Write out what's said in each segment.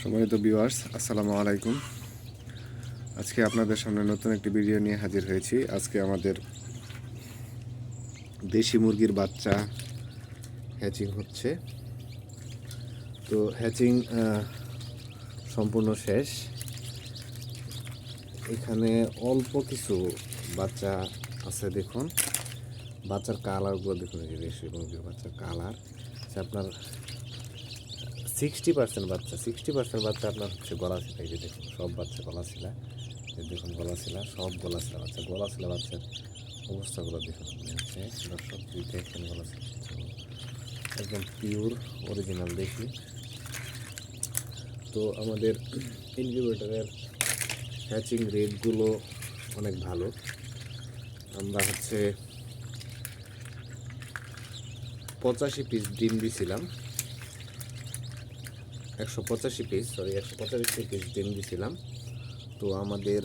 সম্মানিত ভিউয়ার্স, আসসালামু আলাইকুম। আজকে আপনাদের সামনে নতুন একটি ভিডিও নিয়ে হাজির হয়েছি। আজকে আমাদের দেশি মুরগির বাচ্চা হ্যাচিং হচ্ছে। তো হ্যাচিং সম্পূর্ণ শেষ। এখানে অল্প কিছু বাচ্চা আছে, দেখুন বাচ্চার কালারগুলো দেখুন। এই যে দেশি মুরগির বাচ্চার কালার আপনার 60% বাচ্চা আপনার হচ্ছে গলাশিলা। এই যে দেখুন সব বাচ্চা গলাশিলা, দেখুন গলাশিলা, সব গলাশিলা বাচ্চা। গলাশিলা বাচ্চার অবস্থাগুলো দেখুন আপনি হচ্ছে দর্শক, দেখেন গলাশিলা একদম পিওর অরিজিনাল দেশি। তো আমাদের ইনকিউবেটরের হ্যাচিং রেটগুলো অনেক ভালো। আমরা হচ্ছে 85 পিস ডিম দিয়েছিলাম, 185 পিস ডিম দিয়েছিলাম। তো আমাদের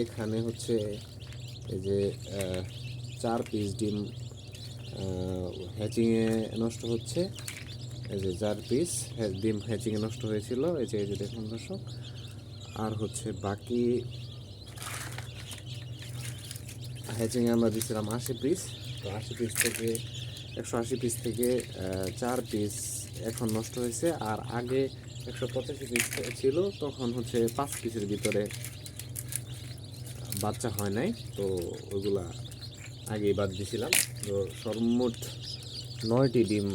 এখানে হচ্ছে এই যে 4 পিস ডিম হ্যাচিংয়ে নষ্ট হচ্ছে। এই যে 4 পিস ডিম হ্যাচিংয়ে নষ্ট হয়েছিল, এই যে দেখুন দর্শক। আর হচ্ছে বাকি হ্যাচিংয়ে আমরা দিয়েছিলাম 80 পিস। তো 180 পিস থেকে 4 পিস এখন নষ্ট হয়েছে। আর আগে 185 পিস ছিল, তখন হচ্ছে 5 পিসের ভিতরে বাচ্চা হয় নাই, তো ওইগুলা আগেই বাদ দিয়েছিলাম। তো সর্বমোট 9টি ডিম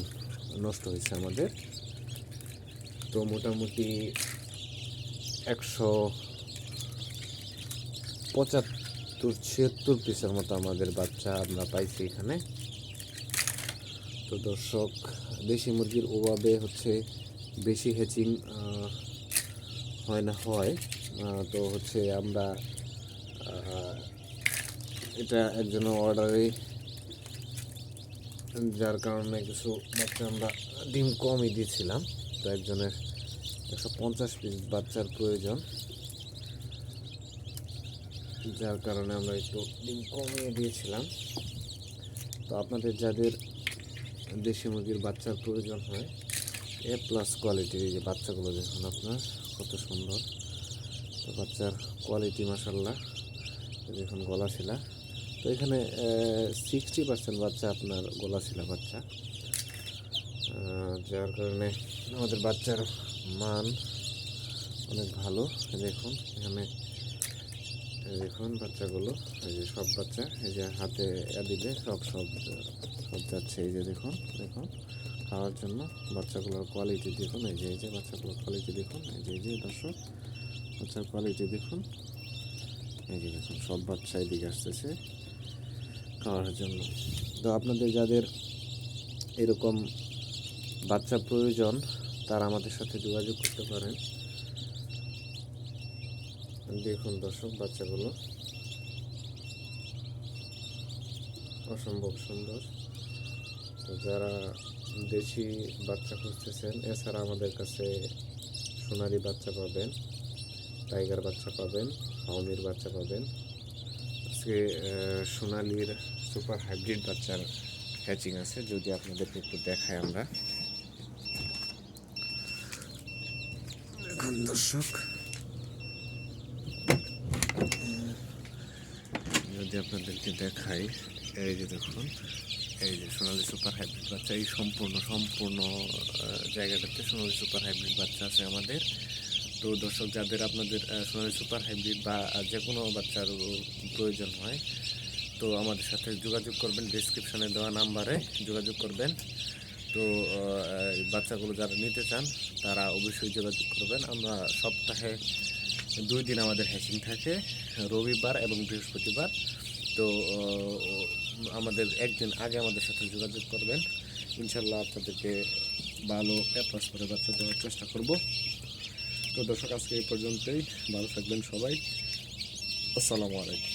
নষ্ট হয়েছে আমাদের। তো মোটামুটি 175-76 পিসের মতো আমাদের বাচ্চা আমরা পাইছি এখানে। তো দর্শক, দেশি মুরগির ওভাবে হচ্ছে বেশি হ্যাচিং হয়। তো হচ্ছে আমরা এটা একজনের অর্ডারে, যার কারণে কিছু বাচ্চা আমরা ডিম কমই দিয়েছিলাম। তো একজনের 150 পিস বাচ্চার প্রয়োজন, যার কারণে আমরা একটু ডিম কমিয়ে দিয়েছিলাম। তো আপনাদের যাদের দেশি মুরগির বাচ্চার প্রয়োজন হয়, A+ কোয়ালিটির এই যে বাচ্চাগুলো দেখুন আপনার কত সুন্দর। তো বাচ্চার কোয়ালিটি মাশাআল্লাহ, দেখুন গলাশিলা। তো এখানে 60% বাচ্চা আপনার গলাশিলা বাচ্চা, যার কারণে আমাদের বাচ্চার মান অনেক ভালো। দেখুন এখানে দেখুন বাচ্চাগুলো, এই যে সব বাচ্চা, এই যে হাতে দিলে সব যাচ্ছে। এই যে দেখুন খাওয়ার জন্য বাচ্চাগুলোর কোয়ালিটি দেখুন। এই যে বাচ্চাগুলোর কোয়ালিটি দেখুন। এই যে দর্শক, বাচ্চার কোয়ালিটি দেখুন। এই যে দেখুন সব বাচ্চা এদিকে আসতেছে খাওয়ার জন্য। তো আপনাদের যাদের এরকম বাচ্চা প্রয়োজন, তারা আমাদের সাথে যোগাযোগ করতে পারেন। দেখুন দর্শক, বাচ্চাগুলো অসম্ভব সুন্দর। তো যারা দেশি বাচ্চা খুঁজতেছেন, এছাড়া আমাদের কাছে সোনালি বাচ্চা পাবেন, টাইগার বাচ্চা পাবেন, ফাউমির বাচ্চা পাবেন। আজকে সোনালির সুপার হাইব্রিড বাচ্চার হ্যাচিং আছে, যদি আপনাদেরকে একটু দেখাই আমরা। দেখুন দর্শক, যদি আপনাদেরকে দেখাই, এই যে দেখুন, এই যে সোনালি সুপার হাইব্রিড বাচ্চা। এই সম্পূর্ণ জায়গাটাতে সোনালি সুপার হাইব্রিড বাচ্চা আছে আমাদের। তো দর্শক, যাদের আপনাদের সোনালি সুপার হাইব্রিড বা যে কোনো বাচ্চার প্রয়োজন হয়, তো আমাদের সাথে যোগাযোগ করবেন। ডেসক্রিপশনে দেওয়া নাম্বারে যোগাযোগ করবেন। তো বাচ্চাগুলো যারা নিতে চান, তারা অবশ্যই যোগাযোগ করবেন। আমরা সপ্তাহে 2 দিন আমাদের হ্যাচিং থাকে, রবিবার এবং বৃহস্পতিবার। তো আমাদের একদিন আগে আমাদের সাথে যোগাযোগ করবেন। ইনশাল্লাহ আপনাদেরকে ভালো A+ করে বাচ্চা দেওয়ার চেষ্টা করব। তো দর্শক, আজকে এই পর্যন্তই। ভালো থাকবেন সবাই। আসসালামু আলাইকুম।